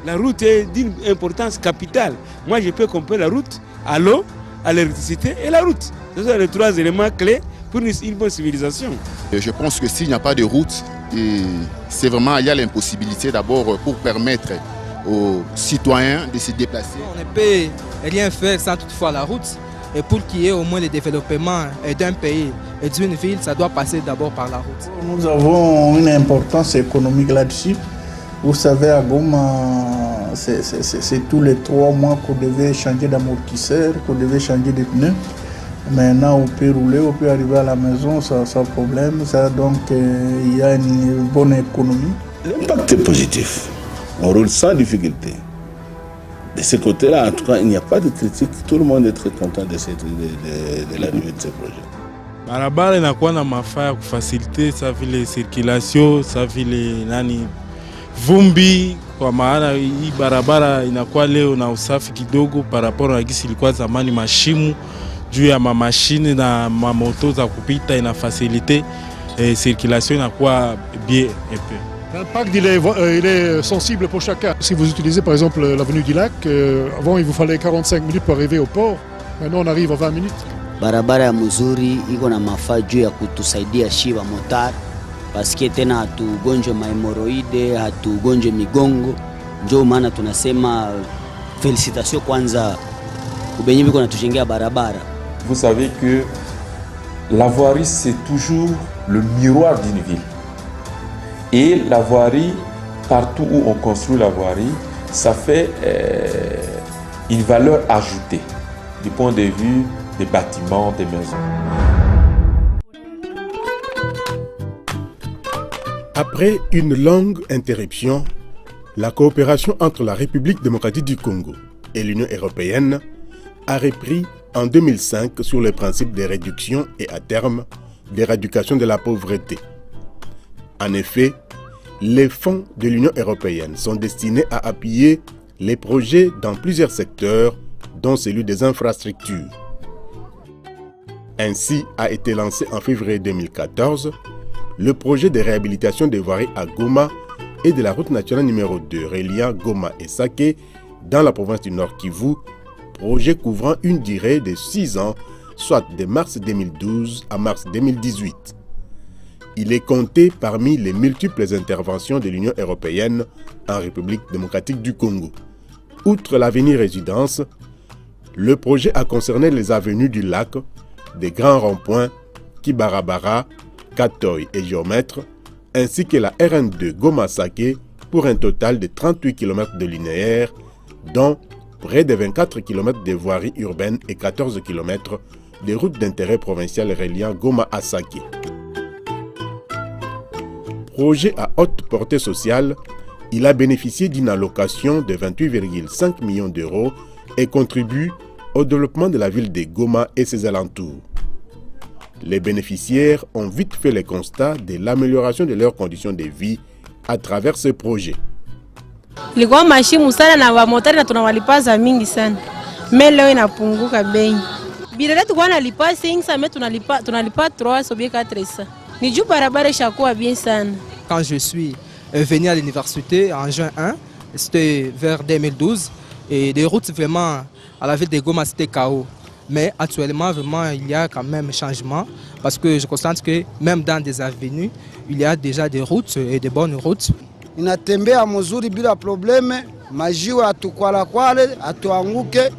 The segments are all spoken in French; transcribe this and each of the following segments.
La route est d'une importance capitale. Moi, je peux comparer la route à l'eau, à l'électricité et la route. Ce sont les trois éléments clés pour une bonne civilisation. Je pense que s'il n'y a pas de route, c'est vraiment, il y a l'impossibilité d'abord pour permettre aux citoyens de se déplacer. On ne peut rien faire sans toutefois la route. Et pour qu'il y ait au moins le développement d'un pays et d'une ville, ça doit passer d'abord par la route. Nous avons une importance économique là-dessus. Vous savez, à Goma, c'est tous les 3 mois qu'on devait changer d'amortisseur, qu'on devait changer de pneus. Maintenant, on peut rouler, on peut arriver à la maison sans problème. Ça, donc, il y a une bonne économie. L'impact est positif. On roule sans difficulté. De ce côté-là, en tout cas, il n'y a pas de critique. Tout le monde est très content de l'arrivée de ce projet. Barabara inakuwa na mafaa ya kufasilite sa vile circulation, sa vile vumbi, kwa maana hii barabara inakuwa leo na usafi kidogo par rapport na gisi ilikuwa zamani mashimu juu ya mamashine na mamoto za kupita ina facilité circulation inakuwa bien un peu. L'impact il est sensible pour chacun. Si vous utilisez par exemple l'avenue du Lac, avant il vous fallait 45 minutes pour arriver au port, maintenant on arrive en 20 minutes. Barabara ya mzuri iko na mafaa juu ya kutusaidia shiba motar, paske tena hatugonjwe mahemoroide, hatugonjwe migongo. Ndio maana tunasema felicitation kwanza kubenye biko natujengea barabara. Vous savez que la voirie c'est toujours le miroir d'une ville. Et la voirie, partout où on construit la voirie, ça fait une valeur ajoutée du point de vue des bâtiments, des maisons. Après une longue interruption, la coopération entre la République démocratique du Congo et l'Union européenne a repris en 2005 sur les principes de réduction et à terme d'éradication de la pauvreté. En effet, les fonds de l'Union européenne sont destinés à appuyer les projets dans plusieurs secteurs, dont celui des infrastructures. Ainsi a été lancé en février 2014 le projet de réhabilitation des voiries à Goma et de la route nationale numéro 2 reliant Goma et Sake dans la province du Nord Kivu, projet couvrant une durée de 6 ans, soit de mars 2012 à mars 2018. Il est compté parmi les multiples interventions de l'Union européenne en République démocratique du Congo. Outre l'avenue Résidence, le projet a concerné les avenues du lac, des grands ronds-points, Kibarabara, Katoy et Géomètre, ainsi que la RN2 Goma-Sake pour un total de 38 km de linéaire, dont près de 24 km de voiries urbaines et 14 km de routes d'intérêt provincial reliant Goma à Sake. Projet à haute portée sociale, il a bénéficié d'une allocation de 28,5 millions d'euros et contribue au développement de la ville de Goma et ses alentours. Les bénéficiaires ont vite fait le constat de l'amélioration de leurs conditions de vie à travers ce projet. Ilikuwa mashimu sana na wamotari na tunawalipa za mingi sana. Leo inapunguka bei. Bila tulikuwa nalipa 500 tunalipa 300 ou bien 400. Ni juu barabara ishakuwa bien sana. Quand je suis venu à l'université en juin 1, c'était vers 2012 et des routes vraiment à la ville de Goma c'était chaos. Mais actuellement vraiment il y a quand même changement parce que je constate que même dans des avenues, il y a déjà des routes et de bonnes routes. Inatembea mzuri bila probleme, majiwe atukwala kwale, atuanguke.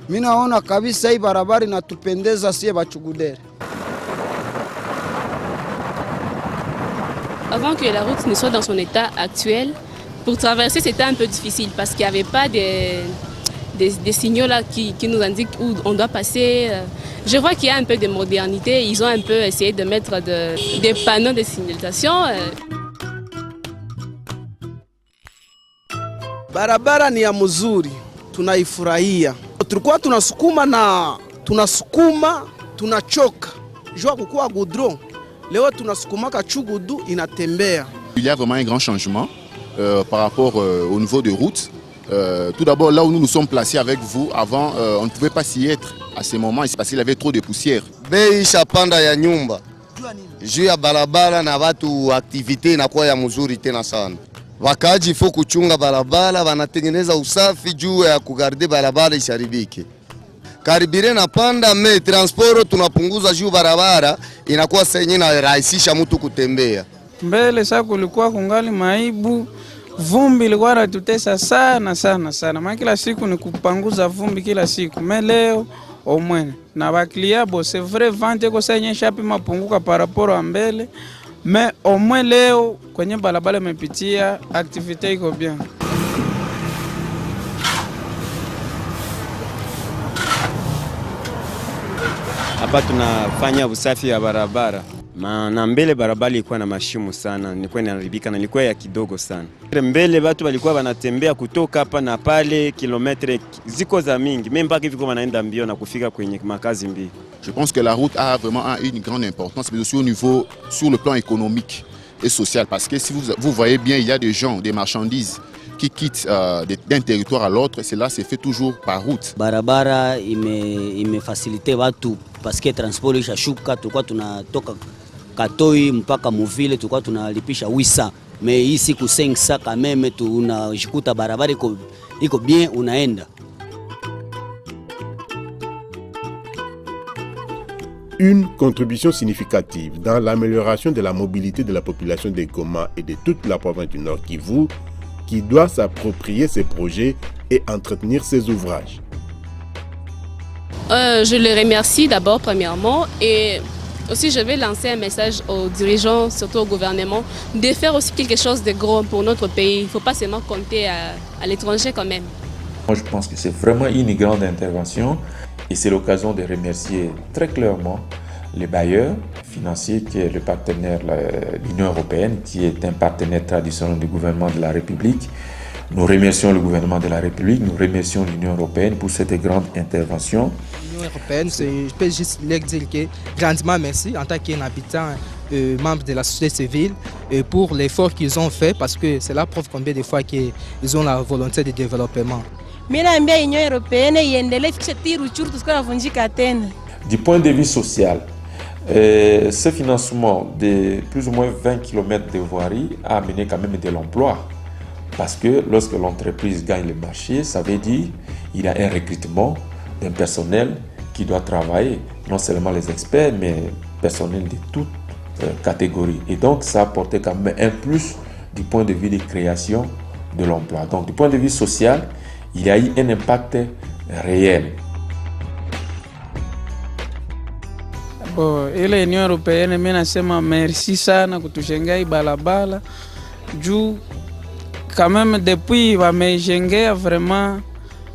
Mimi naona kabisa hii barabara inatupendeza sie bachugudere. Avant que la route ne soit dans son état actuel, pour traverser c'était un peu difficile parce qu'il n'y avait pas des signaux là qui nous indiquent où on doit passer. Je vois qu'il y a un peu de modernité, ils ont un peu essayé de mettre des panneaux de signalisation. Barabara ni ya mzuri, tunaifurahia. Tulikuwa tunasukuma tunachoka. Jua kukua goudron. Leo tunasukuma kachugudu inatembea. Il y a vraiment un grand changement par rapport au niveau de route. Tout d'abord, là où nous nous sommes placés avec vous, avant, on ne pouvait pas s'y être à ce moment, parce qu'il y avait trop de poussière. Bei shapanda ya nyumba. Juu ya barabara na watu activité inakuwa ya mzuri tena sana. Wakaji fo kuchunga barabara, wanatengeneza usafi juu ya kugarde barabara isharibike. Karibire na panda me transporo tunapunguza juu barabara inakuwa senye na rahisisha mtu kutembea. Mbele sasa kulikuwa kungali maibu, vumbi ilikuwa natutesa sana. Maana kila siku ni kupanguza vumbi kila siku. Leo omwene na baklia bo c'est vrai vente ko senye shapi mapunguka paraporo a mbele. Mais au moins leo kwenye balabala mepitia activite iko bien. Hapa tunafanya usafi ya barabara. Na mbele barabara ilikuwa na mashimo sana, ilikuwa inaharibika na ilikuwa ya kidogo sana. Mbele watu walikuwa wanatembea kutoka hapa na pale kilometre ziko za mingi, même mpaka hivi kwa wanaenda mbio na kufika kwenye makazi mbili. Je pense que la route a vraiment une grande importance, mais aussi au niveau, sur le plan économique et social. Parce que si vous voyez bien, il y a des gens, des marchandises qui quittent d'un territoire à l'autre. Cela se fait toujours par route. Barabara imefacilite watu parce que transport ishashuka, tulikuwa tunatoka Katoi mpaka Muvile tulikuwa tunalipisha 800. Mais hii siku 500 kameme tunajikuta barabara iko bien unaenda. Une contribution significative dans l'amélioration de la mobilité de la population de Goma et de toute la province du Nord Kivu, qui doit s'approprier ces projets et entretenir ces ouvrages. Je les remercie d'abord premièrement et aussi je vais lancer un message aux dirigeants, surtout au gouvernement, de faire aussi quelque chose de gros pour notre pays. Il ne faut pas seulement compter à l'étranger quand même. Moi je pense que c'est vraiment une grande intervention. Et c'est l'occasion de remercier très clairement les bailleurs financiers qui est le partenaire de l'Union européenne, qui est un partenaire traditionnel du gouvernement de la République. Nous remercions le gouvernement de la République, nous remercions l'Union européenne pour cette grande intervention. L'Union européenne, je peux juste leur dire que grandement merci en tant qu'habitant, membre de la société civile, pour l'effort qu'ils ont fait, parce que c'est la preuve combien de fois qu'ils ont la volonté de développement. Du point de vue social, ce financement de plus ou moins 20 km de voirie a amené quand même de l'emploi. Parce que lorsque l'entreprise gagne le marché, ça veut dire qu'il y a un recrutement d'un personnel qui doit travailler, non seulement les experts, mais personnel de toutes catégories. Et donc ça a apporté quand même un plus du point de vue de création de l'emploi. Donc du point de vue social, il y a eu un impact réel. Bon, ile Union Européenne mimi nasema merci sana kutujengea hii barabara juu quand même depuis wamejengea vraiment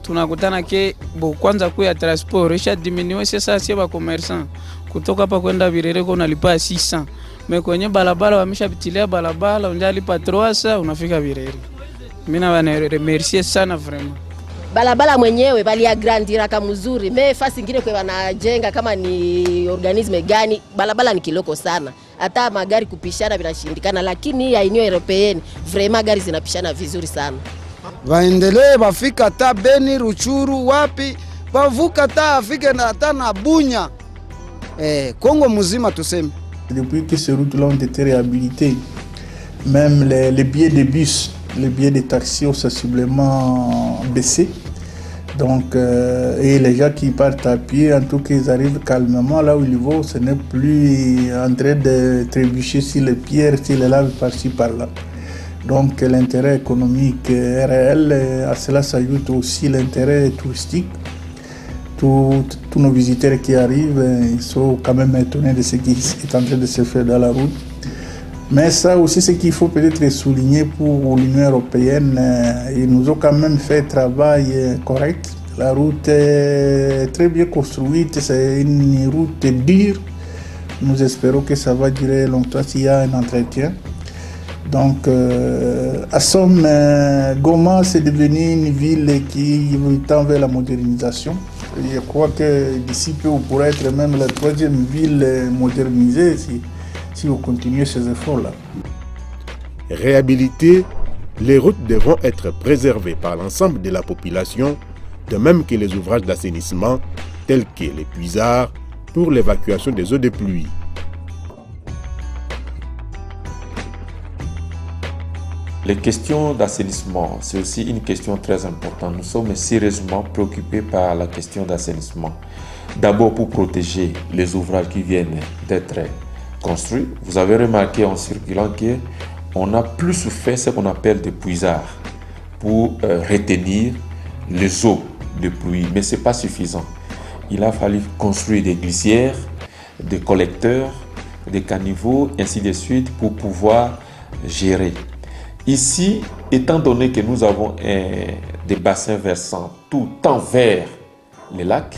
tunakutana ke bo kwanza kwa transport isha diminuer sasa sio ba commerçant kutoka hapa kwenda Birere kwa unalipa 600 mais kwenye barabara wameshapitilia barabara unalipa 300 unafika Birere. Mimi na remercier sana vraiment. Balabala mwenyewe bali agrandira kama mzuri. Me fasi nyingine kwa wanajenga kama ni organisme gani, balabala ni kiloko sana. Hata magari kupishana vinashindikana, lakini ya Union Européenne vraiment gari zinapishana vizuri sana. Waendelee bafika ta Beni, Ruchuru, wapi, bavuka ta afike na ta na Bunya. Congo mzima tuseme. Depuis que ces routes-là ont été réhabilitées, même les billets de bus, les billets de taxi ont sensiblement baissé. Donc, et les gens qui partent à pied, en tout cas, ils arrivent calmement là où ils vont. Ce n'est plus en train de trébucher sur les pierres, sur les laves par-ci par-là. Donc, l'intérêt économique est réel. À cela s'ajoute aussi l'intérêt touristique. Tous nos visiteurs qui arrivent, ils sont quand même étonnés de ce qui est en train de se faire dans la route. Mais ça aussi, ce qu'il faut peut-être souligner pour l'Union européenne, ils nous ont quand même fait un travail correct. La route est très bien construite, c'est une route dure. Nous espérons que ça va durer longtemps s'il y a un entretien. Donc, à Somme, Goma, c'est devenu une ville qui tend vers la modernisation. Je crois que d'ici peu, on pourrait être même la troisième ville modernisée si vous continuez ces efforts-là. Réhabiliter, les routes devront être préservées par l'ensemble de la population, de même que les ouvrages d'assainissement, tels que les puisards, pour l'évacuation des eaux de pluie. Les questions d'assainissement, c'est aussi une question très importante. Nous sommes sérieusement préoccupés par la question d'assainissement. D'abord pour protéger les ouvrages qui viennent d'être construits. Vous avez remarqué en circulant qu'on a plus fait ce qu'on appelle des puisards pour retenir les eaux de pluie, mais ce n'est pas suffisant. Il a fallu construire des glissières, des collecteurs, des caniveaux, ainsi de suite, pour pouvoir gérer. Ici, étant donné que nous avons des bassins versants tout en vers les lacs,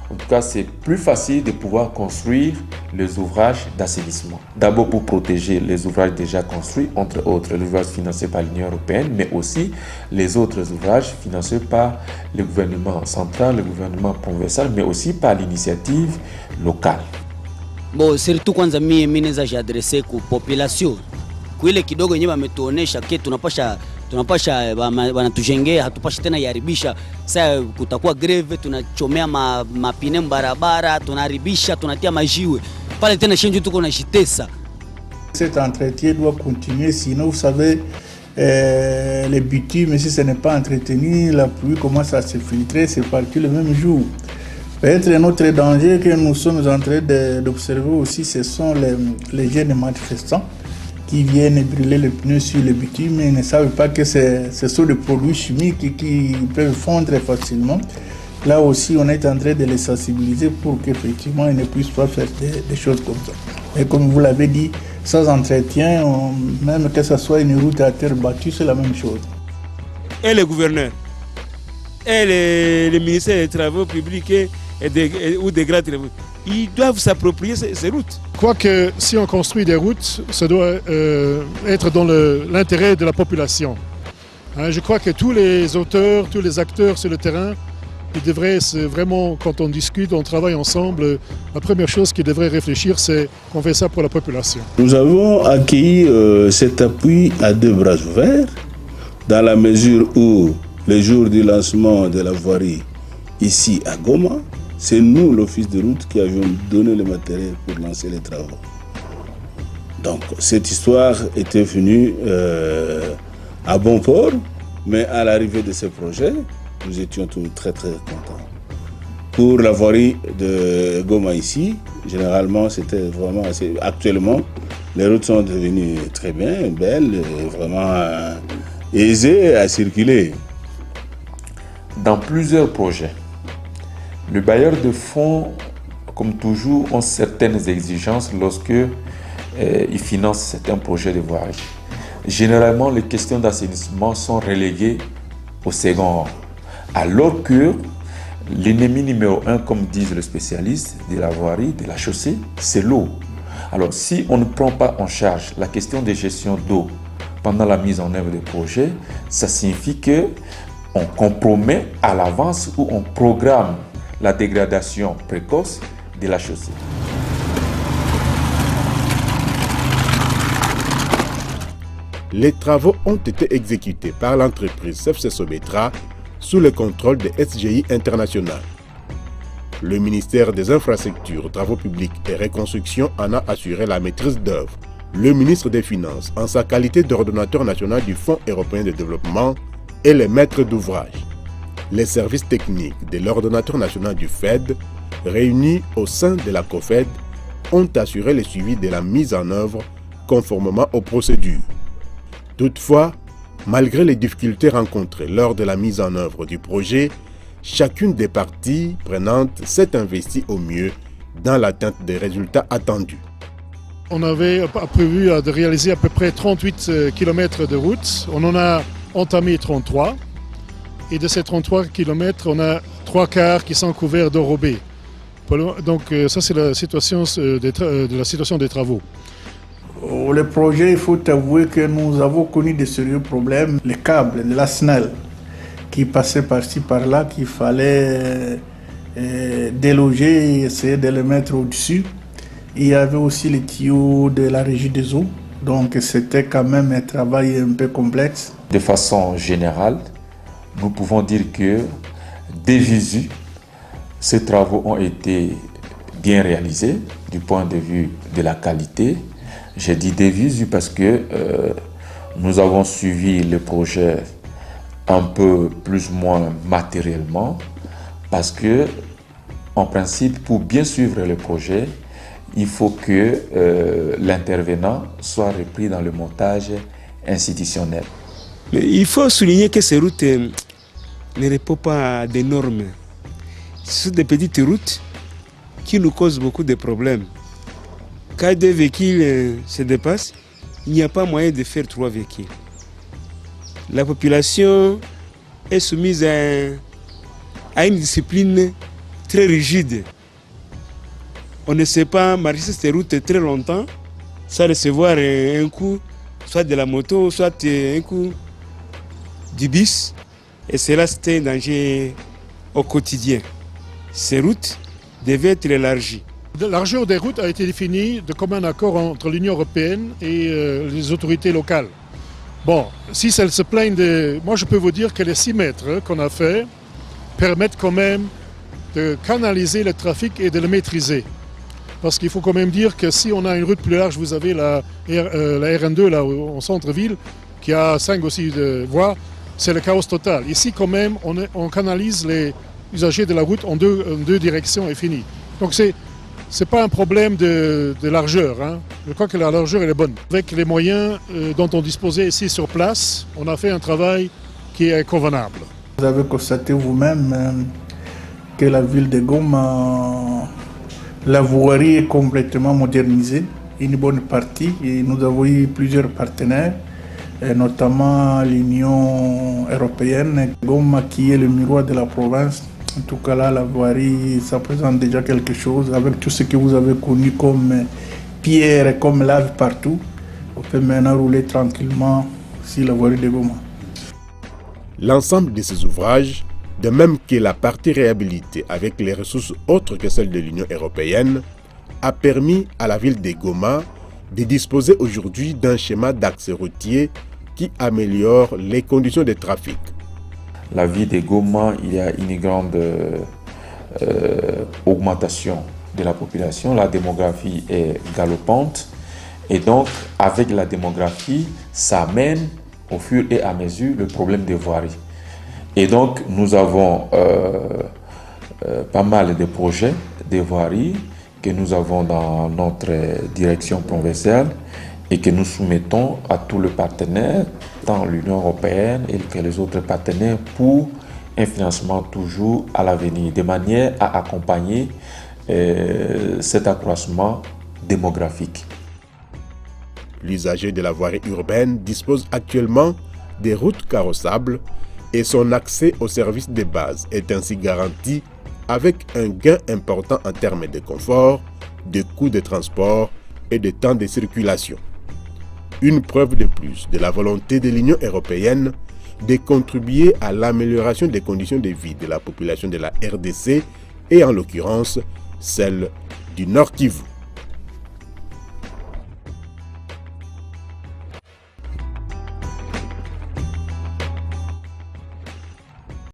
en tout cas, c'est plus facile de pouvoir construire les ouvrages d'assainissement. D'abord pour protéger les ouvrages déjà construits, entre autres les ouvrages financés par l'Union européenne, mais aussi les autres ouvrages financés par le gouvernement central, le gouvernement provincial, mais aussi par l'initiative locale. Bon, surtout kwanza mimi naweza jiadresse ku population. Kuile kidogo yenyewe wametuonesha ke tunapasha wanatujengea, hatupashi tena yaribisha. Sasa kutakuwa greve, tunachomea mapine barabara, tunaharibisha, tunatia majiwe pale tena shenju tuko na jitesa. Cet entretien doit continuer, sinon vous savez les bitumes, si ce n'est pas entretenu, la pluie commence à se filtrer, c'est parti le même jour. Peut-être un autre danger que nous sommes en train d'observer aussi, ce sont les jeunes manifestants qui viennent brûler les pneus sur les bitumes et ne savent pas que ce sont des produits chimiques qui peuvent fondre facilement. Là aussi, on est en train de les sensibiliser pour qu'effectivement, ils ne puissent pas faire des choses comme ça. Et comme vous l'avez dit, sans entretien, même que ce soit une route à terre battue, c'est la même chose. Et les gouverneurs, et les ministères des Travaux publics ou des grands travaux, ils doivent s'approprier ces routes. Quoique si on construit des routes, ça doit être dans l'intérêt de la population. Je crois que tous les auteurs, tous les acteurs sur le terrain, ils devraient vraiment, quand on discute, on travaille ensemble, la première chose qu'ils devraient réfléchir, c'est qu'on fait ça pour la population. Nous avons accueilli cet appui à deux bras ouverts, dans la mesure où le jour du lancement de la voirie ici à Goma, c'est nous, l'office de route, qui avions donné le matériel pour lancer les travaux. Donc cette histoire était venue à bon port, mais à l'arrivée de ce projet, nous étions tous très contents. Pour la voirie de Goma ici, généralement c'était vraiment assez... Actuellement, les routes sont devenues très bien, belles, vraiment aisées à circuler. Dans plusieurs projets, le bailleur de fonds, comme toujours, ont certaines exigences lorsque il finance certains projets de voirie. Généralement, les questions d'assainissement sont reléguées au second rang, alors que l'ennemi numéro 1, comme disent les spécialistes de la voirie, de la chaussée, c'est l'eau. Alors, si on ne prend pas en charge la question de gestion d'eau pendant la mise en œuvre des projets, ça signifie qu'on compromet à l'avance ou on programme la dégradation précoce de la chaussée. Les travaux ont été exécutés par l'entreprise CFC Sobetra sous le contrôle de SGI International. Le ministère des Infrastructures, Travaux publics et Reconstruction en a assuré la maîtrise d'œuvre. Le ministre des Finances, en sa qualité d'ordonnateur national du Fonds européen de développement, est le maître d'ouvrage. Les services techniques de l'ordonnateur national du FED, réunis au sein de la COFED, ont assuré le suivi de la mise en œuvre conformément aux procédures. Toutefois, malgré les difficultés rencontrées lors de la mise en œuvre du projet, chacune des parties prenantes s'est investie au mieux dans l'atteinte des résultats attendus. On avait prévu de réaliser à peu près 38 km de route. On en a entamé 33. Et de ces 33 km, on a 3/4 qui sont couverts d'enrobés. Donc ça, c'est la situation de la situation des travaux. Le projet, il faut avouer que nous avons connu de sérieux problèmes. Les câbles de la SNEL qui passaient par-ci, par-là, qu'il fallait déloger et essayer de les mettre au-dessus. Il y avait aussi les tuyaux de la régie des eaux. Donc c'était quand même un travail un peu complexe. De façon générale, nous pouvons dire que dès visu, ces travaux ont été bien réalisés du point de vue de la qualité. J'ai dit dès visu parce que Nous avons suivi le projet un peu plus ou moins matériellement parce que, en principe, pour bien suivre le projet, il faut que l'intervenant soit repris dans le montage institutionnel. Mais il faut souligner que ces routes ne répondent pas à des normes. Ce sont des petites routes qui nous causent beaucoup de problèmes. Quand 2 véhicules se dépassent, il n'y a pas moyen de faire 3 véhicules. La population est soumise à une discipline très rigide. On ne sait pas marcher sur ces routes très longtemps sans recevoir un coup, soit de la moto, soit un coup du bus. Et cela, c'était un danger au quotidien. Ces routes devaient être élargies. La largeur des routes a été définie de commun accord entre l'Union européenne et les autorités locales. Bon, si elles se plaignent de... Moi, je peux vous dire que les 6 mètres qu'on a fait permettent quand même de canaliser le trafic et de le maîtriser. Parce qu'il faut quand même dire que si on a une route plus large, vous avez la RN2 là au centre-ville, qui a 5 aussi de voies, c'est le chaos total. Ici, quand même, on canalise les usagers de la route en deux directions et fini. Donc c'est pas un problème de largeur. Hein. Je crois que la largeur elle est bonne. Avec les moyens dont on disposait ici sur place, on a fait un travail qui est convenable. Vous avez constaté vous-même que la ville de Goma, la voirie est complètement modernisée, une bonne partie. Et nous avons eu plusieurs partenaires, et notamment l'Union européenne, Goma qui est le miroir de la province. En tout cas là, la voirie, ça présente déjà quelque chose. Avec tout ce que vous avez connu comme pierre et comme lave partout, on peut maintenant rouler tranquillement sur la voirie de Goma. L'ensemble de ces ouvrages, de même que la partie réhabilitée avec les ressources autres que celles de l'Union européenne, a permis à la ville de Goma de disposer aujourd'hui d'un schéma d'accès routier qui améliore les conditions de trafic. La ville de Goma, il y a une grande augmentation de la population. La démographie est galopante. Et donc, avec la démographie, ça amène au fur et à mesure le problème des voiries. Et donc, nous avons pas mal de projets de voiries que nous avons dans notre direction provinciale et que nous soumettons à tous les partenaires, tant l'Union européenne et que les autres partenaires, pour un financement toujours à l'avenir, de manière à accompagner cet accroissement démographique. L'usager de la voirie urbaine dispose actuellement des routes carrossables et son accès aux services de base est ainsi garanti avec un gain important en termes de confort, de coûts de transport et de temps de circulation. Une preuve de plus de la volonté de l'Union européenne de contribuer à l'amélioration des conditions de vie de la population de la RDC et en l'occurrence celle du Nord Kivu.